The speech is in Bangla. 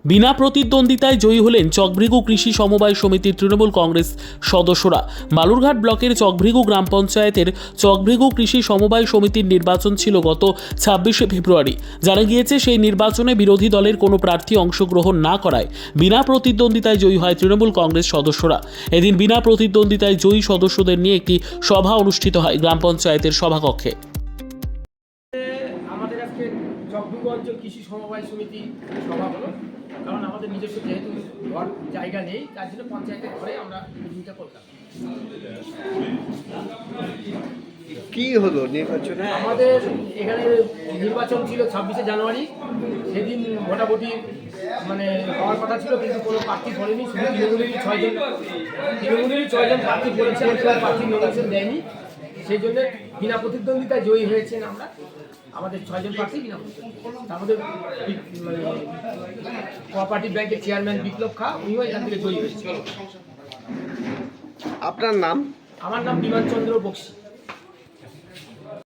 বিনা প্রতিদ্বন্দ্বিতায় জয়ী হলেন চকভৃগু কৃষি সমবায় সমিতির তৃণমূল কংগ্রেস সদস্যরা। বালুরঘাট ব্লকের চকভৃগু গ্রাম পঞ্চায়েতের চকভৃগু কৃষি সমবায় সমিতির নির্বাচন ছিল গত 26শে ফেব্রুয়ারি। জানা গিয়েছে, সেই নির্বাচনে বিরোধী দলের কোনো প্রার্থী অংশগ্রহণ না করায় বিনা প্রতিদ্বন্দ্বিতায় জয়ী হয় তৃণমূল কংগ্রেস সদস্যরা। এদিন বিনা প্রতিদ্বন্দ্বিতায় জয়ী সদস্যদের নিয়ে একটি সভা অনুষ্ঠিত হয় গ্রাম পঞ্চায়েতের সভাকক্ষে। আমাদের আজকে চকভৃগু অঞ্চল কৃষি সমবায় সমিতি সভা হলো, কারণ আমাদের নিজস্ব যেহেতু ঘর জায়গা নেই, তার জন্য পঞ্চায়েতের ঘরে আমরা মিটিংটা করতাম। কি হলো নির্বাচনে? আমাদের এখানে নির্বাচন ছিল 26শে জানুয়ারি। সেদিন ভোটাভুটি মানে হওয়ার কথা ছিল, কিন্তু কোনো প্রার্থী পড়েনি। শুধু তৃণমূলেরই ছয়জন প্রার্থী পড়েছে, আর কোনো প্রার্থী নমিনেশন দেয়নি। সেই জন্য বিনা প্রতিদ্বন্দ্বিতায় জয়ী হয়েছেন আমরা। আমাদের 6জন প্রার্থী বিনা প্রতিদ্বন্দ্বিতা। তার মধ্যে মানে কোঅপারেটিভ ব্যাংকের চেয়ারম্যান বিপ্লব খা, উনিও এখান থেকে জয়ী হয়েছেন। আপনার নাম? আমার নাম বিমান চন্দ্র বক্সি।